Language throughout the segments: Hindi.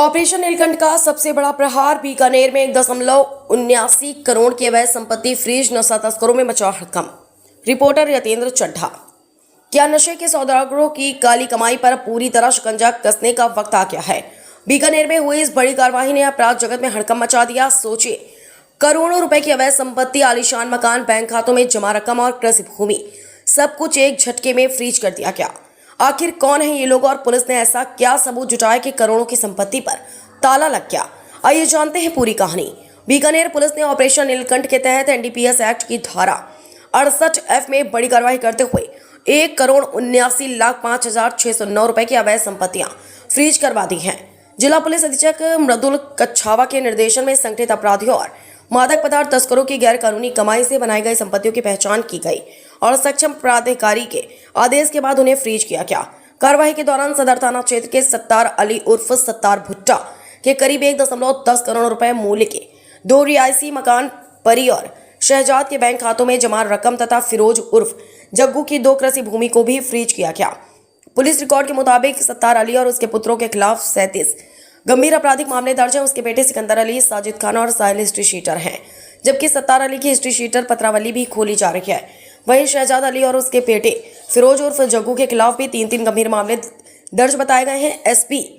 ऑपरेशन नीलकंठ का सबसे बड़ा प्रहार। बीकानेर में 1.79 करोड़ की अवैध संपत्ति फ्रीज, नशा तस्करों में मचा हड़कंप। रिपोर्टर यतेंद्र चड्ढा। क्या नशे के सौदागरों की काली कमाई पर पूरी तरह शिकंजा कसने का वक्त आ गया है। बीकानेर में हुई इस बड़ी कार्रवाई ने अपराध जगत में हड़कंप मचा दिया। सोचिए, करोड़ों रुपए की अवैध संपत्ति, आलीशान मकान, बैंक खातों में जमा रकम और कृषि भूमि, सब कुछ एक झटके में फ्रीज कर दिया गया। आखिर कौन है ये लोग और पुलिस ने ऐसा क्या सबूत जुटाया कि करोड़ों की संपत्ति पर ताला लग गया। आइए जानते हैं पूरी कहानी। बीकानेर पुलिस ने ऑपरेशन नीलकंठ के तहत एनडीपीएस एक्ट की धारा 68F में बड़ी कार्रवाई करते हुए 1,79,05,609 रुपए की अवैध संपत्तियां फ्रीज करवा दी हैं। जिला पुलिस अधीक्षक मृदुल कच्छावा के निर्देशन में संगठित अपराधियों और मादक पदार्थ तस्करों की गैर कानूनी कमाई से बनाई गई संपत्तियों की पहचान की गई और सक्षम प्राधिकारी के आदेश के बाद उन्हें फ्रीज किया गया। कार्रवाई के दौरान सदर थाना क्षेत्र के सत्तार अली उर्फ सत्तार भुट्टा के करीब 1.10 करोड़ रुपए मूल्य के 2 रिहायशी मकान, परी और शहजाद के बैंक खातों में जमा रकम तथा फिरोज उर्फ जग्गू की 2 कृषि भूमि को भी फ्रीज किया गया। पुलिस रिकॉर्ड के मुताबिक सत्तार अली और उसके पुत्रों के खिलाफ 37 गंभीर आपराधिक मामले दर्ज हैं। उसके बेटे सिकंदर अली, साजिद खान और साहिल हिस्ट्री शीटर हैं, जबकि सत्तार अली की हिस्ट्री शीटर पत्रावली भी खोली जा रही है। वहीं शहजाद अली और उसके बेटे फिरोज उर्फ जग्गू के खिलाफ भी 3 गंभीर मामले दर्ज बताए गए हैं। एसपी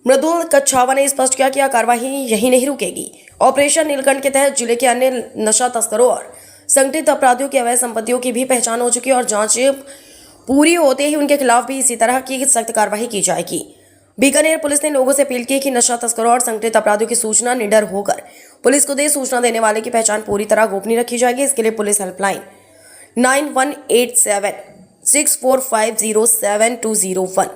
मृदुल कच्छावा ने स्पष्ट किया कि यह कार्रवाई यही नहीं रुकेगी। ऑपरेशन नीलकंठ के तहत जिले के अन्य नशा तस्करों और संगठित अपराधियों की अवैध संपत्तियों की भी पहचान हो चुकी है और जांच पूरी होते ही उनके खिलाफ भी इसी तरह की सख्त कार्रवाई की जाएगी। बीकानेर पुलिस ने लोगों से अपील की कि नशा तस्करों और संगठित अपराधियों की सूचना निडर होकर पुलिस को दे। सूचना देने वाले की पहचान पूरी तरह गोपनीय रखी जाएगी। इसके लिए पुलिस हेल्पलाइन 918764507201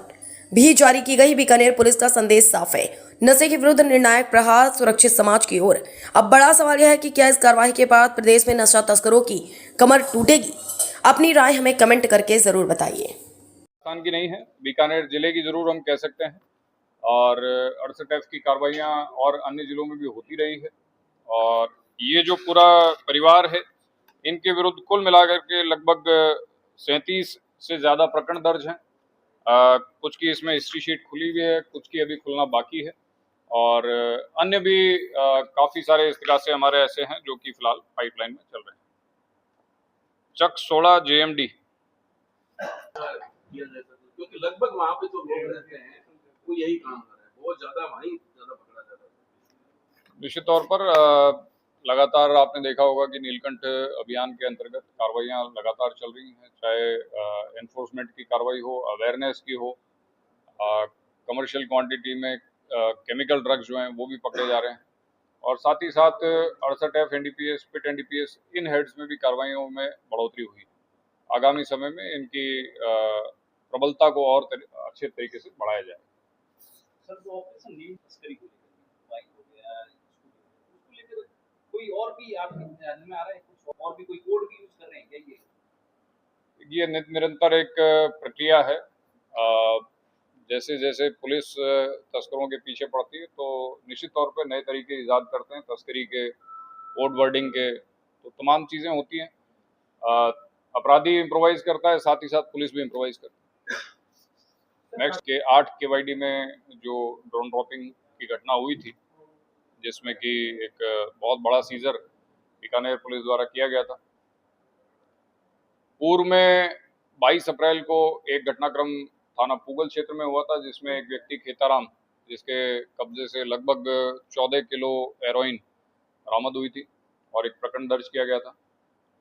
भी जारी की गई। बीकानेर पुलिस का संदेश साफ है, नशे के विरुद्ध निर्णायक प्रहार, सुरक्षित समाज की ओर। अब बड़ा सवाल यह है कि क्या इस कार्रवाई के बाद प्रदेश में नशा तस्करों की कमर टूटेगी। अपनी राय हमें कमेंट करके जरूर बताइए। पाकिस्तान की नहीं है, बीकानेर जिले की जरूर हम कह सकते हैं। और 68F की कार्रवाइयाँ और अन्य जिलों में भी होती रही है। और ये जो पूरा परिवार है, इनके विरुद्ध कुल मिलाकर के लगभग 37 से ज़्यादा प्रकरण दर्ज हैं। कुछ की इसमें हिस्ट्री शीट खुली हुई है, कुछ की अभी खुलना बाकी है। और अन्य भी काफ़ी सारे इस तरह से हमारे ऐसे हैं जो कि फिलहाल पाइपलाइन में चल रहे हैं। चक 16 JMD। क्योंकि लगभग वहाँ पे जो लोग रहते हैं वो यही काम कर रहे हैं, बहुत ज्यादा वहीं ज्यादा पकड़ा जाता है। निश्चित तौर पर लगातार आपने देखा होगा कि नीलकंठ अभियान के अंतर्गत कार्रवाइयाँ लगातार चल रही हैं, चाहे एनफोर्समेंट की कार्रवाई हो, अवेयरनेस की हो, कमर्शियल क्वांटिटी में केमिकल ड्रग्स जो हैं वो भी पकड़े जा रहे हैं। और साथ ही साथ 68F NDPS, पिट NDPS, इन हेड्स में भी कार्रवाइयों में बढ़ोतरी हुई। आगामी समय में इनकी प्रबलता को और अच्छे तरीके से बढ़ाया जाए। सर, जो ऑपरेशन नील तस्करी को लेकर बाइक हो गया, उसको लेकर कोई और भी आपके ध्यान में आ रहा है, कुछ और भी कोई कोड भी यूज कर रहे हैं क्या? ये निरंतर एक प्रक्रिया है। जैसे जैसे पुलिस तस्करों के पीछे पड़ती है तो निश्चित तौर पर नए तरीके ईजाद करते हैं तस्करी के, कोड वर्डिंग के, तो तमाम चीज़ें होती हैं। अपराधी इम्प्रोवाइज करता है, साथ ही साथ पुलिस भी इम्प्रोवाइज करती है। नेक्स्ट के 8 KYD में जो ड्रोन ड्रॉपिंग की घटना हुई थी, जिसमें कि एक बहुत बड़ा सीजर बीकानेर पुलिस द्वारा किया गया था। पूर्व में 22 अप्रैल को एक घटनाक्रम थाना पूगल क्षेत्र में हुआ था, जिसमें एक व्यक्ति खेताराम, जिसके कब्जे से लगभग 14 किलो हेरोइन बरामद हुई थी और एक प्रकरण दर्ज किया गया था।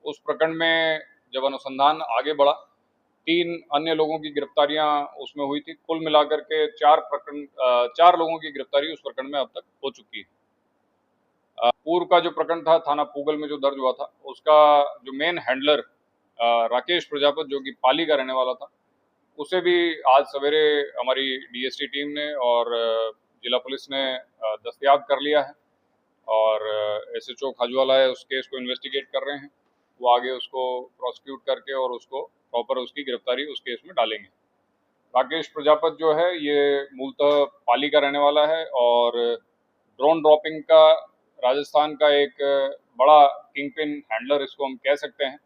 उस प्रकरण में जब अनुसंधान आगे बढ़ा, 3 अन्य लोगों की गिरफ्तारियां उसमें हुई थी। कुल मिलाकर के 4 लोगों की गिरफ्तारी उस प्रकरण में अब तक हो चुकी है। पूर्व का जो प्रकरण था थाना पूगल में जो दर्ज हुआ था, उसका जो मेन हैंडलर राकेश प्रजापत, जो कि पाली का रहने वाला था, उसे भी आज सवेरे हमारी DST टीम ने और जिला पुलिस ने दस्तयाब कर लिया है। और SHO खाजूवाला है, उस केस को इन्वेस्टिगेट कर रहे हैं। वो आगे उसको प्रोसिक्यूट करके और उसको प्रॉपर उसकी गिरफ्तारी उस केस में डालेंगे। राकेश प्रजापत जो है ये मूलतः पाली का रहने वाला है और ड्रोन ड्रॉपिंग का राजस्थान का एक बड़ा किंगपिन हैंडलर इसको हम कह सकते हैं।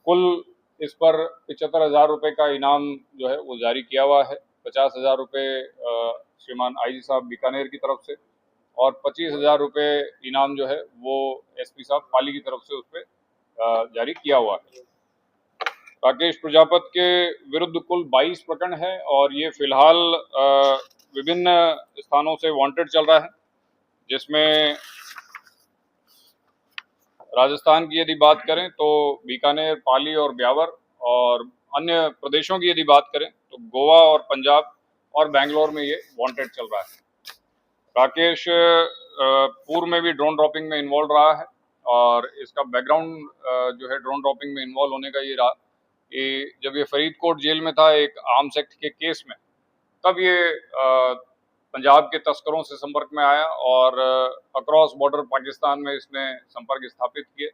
कुल इस पर 75,000 रुपये का इनाम जो है वो जारी किया हुआ है। 50,000 रुपये श्रीमान आईजी साहब बीकानेर की तरफ से, और 25,000 रुपये इनाम जो है वो एसपी साहब पाली की तरफ से उस पर जारी किया हुआ है। राकेश प्रजापत के विरुद्ध कुल 22 प्रकरण है और ये फिलहाल विभिन्न स्थानों से वांटेड चल रहा है, जिसमें राजस्थान की यदि बात करें तो बीकानेर, पाली और ब्यावर, और अन्य प्रदेशों की यदि बात करें तो गोवा और पंजाब और बेंगलोर में ये वांटेड चल रहा है। राकेश पूर्व में भी ड्रोन ड्रॉपिंग में इन्वॉल्व रहा है और इसका बैकग्राउंड जो है ड्रोन ड्रॉपिंग में इन्वॉल्व होने का ये रहा कि जब ये फरीदकोट जेल में था एक आर्म्स एक्ट के केस में, तब ये पंजाब के तस्करों से संपर्क में आया और अक्रॉस बॉर्डर पाकिस्तान में इसने संपर्क स्थापित किए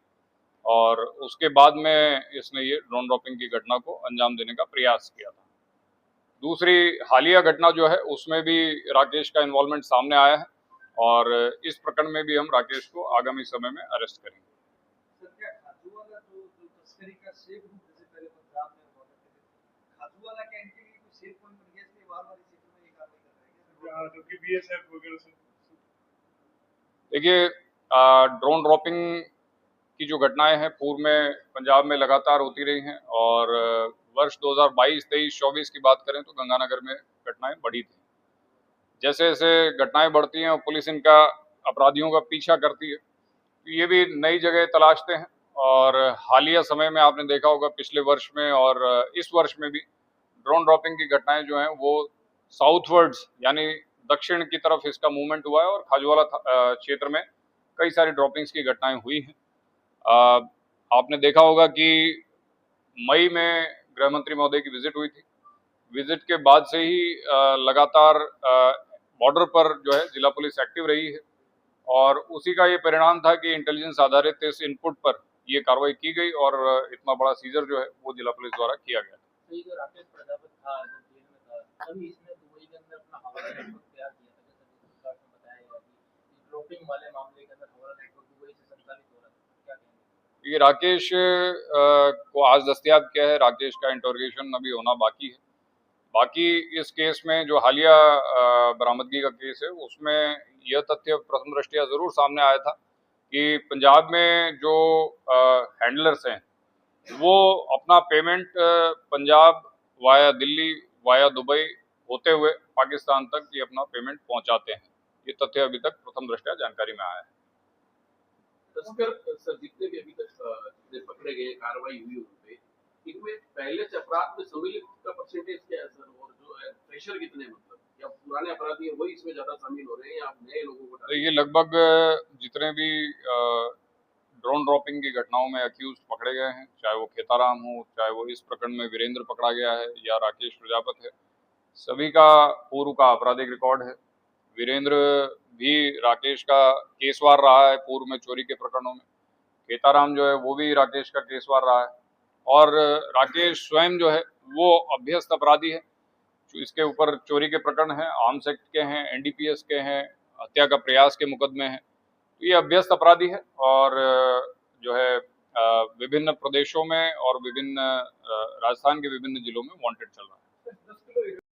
और उसके बाद में इसने ये ड्रोन ड्रॉपिंग की घटना को अंजाम देने का प्रयास किया था। दूसरी हालिया घटना जो है उसमें भी राकेश का इन्वॉल्वमेंट सामने आया है और इस प्रकरण में भी हम राकेश को आगामी समय में अरेस्ट करेंगे। सर, क्या खाजूवाला जो तस्करी का सेफ रूट जैसे पहले पंजाब में हुआ करते थे, खाजूवाला के एंट्री के लिए कोई सेफ पॉइंट बन गया, इसलिए बार-बार इस क्षेत्र में ये कार्रवाई कर रहे हैं जो कि बीएसएफ वगैरह से? देखिए, ड्रोन ड्रॉपिंग की जो घटनाएं हैं पूर्व में पंजाब में लगातार होती रही हैं और वर्ष 2022, 23, 24 की बात करें तो गंगानगर में घटनाएं बढ़ी थी। जैसे जैसे घटनाएं बढ़ती हैं और पुलिस इनका अपराधियों का पीछा करती है, तो ये भी नई जगह तलाशते हैं और हालिया समय में आपने देखा होगा पिछले वर्ष में और इस वर्ष में भी ड्रोन ड्रॉपिंग की घटनाएं जो हैं वो साउथवर्ड्स यानी दक्षिण की तरफ इसका मूवमेंट हुआ है और खाजूवाला क्षेत्र में कई सारी ड्रॉपिंग्स की घटनाएं हुई हैं। आपने देखा होगा कि मई में गृह मंत्री महोदय की विजिट हुई थी। विजिट के बाद से ही लगातार बॉर्डर पर जो है जिला पुलिस एक्टिव रही है और उसी का ये परिणाम था कि इंटेलिजेंस आधारित इस इनपुट पर ये कार्रवाई की गई और इतना बड़ा सीजर जो है वो जिला पुलिस द्वारा किया गया। तो ये जो राकेश प्रजापत था जो जेल में था, तभी इसने दुबई के अंदर अपना हवाला नेटवर्क तैयार किया था, जैसे सरकार ने बताया गया कि ड्रोपिंग वाले मामले के अंदर हवाला नेटवर्क दुबई से संचालित हो रहा था। क्या कहेंगे? ये राकेश को आज दस्तयाब किया है। राकेश का इंटरोगेशन अभी होना बाकी है। बाकी इस केस में जो हालिया बरामदगी का केस है उसमें यह तथ्य प्रथम दृष्टया जरूर सामने आया था कि पंजाब में जो हैंडलर्स हैं वो अपना payment Punjab via Delhi via Dubai होते हुए पाकिस्तान तक ये अपना पेमेंट पहुंचाते हैं। ये तथ्य अभी तक प्रथम दृष्टया जानकारी में आया है। तस्कर सर जितने भी अभी तक जितने पकड़े गए, कार्रवाई हुई उन पे, इनमें पहले से अपराध में सम्मिलित का परसेंटेज क्या है सर, और जो है प्रेशर कितने, मतलब या पुराने अपराधी है वही इसमें ज्यादा शामिल हो रहे हैं या आप नए लोगों को? तो ये लगभग जितने भी ड्रोन ड्रॉपिंग की घटनाओं में अक्यूज पकड़े गए हैं, चाहे वो खेताराम हो, चाहे वो इस प्रकरण में वीरेंद्र पकड़ा गया है या राकेश प्रजापत है, सभी का पूर्व का आपराधिक रिकॉर्ड है। वीरेंद्र भी राकेश का केसवार रहा है पूर्व में चोरी के प्रकरणों में। खेताराम जो है वो भी राकेश का केसवार रहा है और राकेश स्वयं जो है वो अभ्यस्त अपराधी है। इसके ऊपर चोरी के प्रकरण हैं, आर्म्स एक्ट के हैं, एनडीपीएस के हैं, हत्या का प्रयास के मुकदमे हैं। तो ये अभ्यस्त अपराधी है और जो है विभिन्न प्रदेशों में और विभिन्न राजस्थान के विभिन्न जिलों में वांटेड चल रहा है।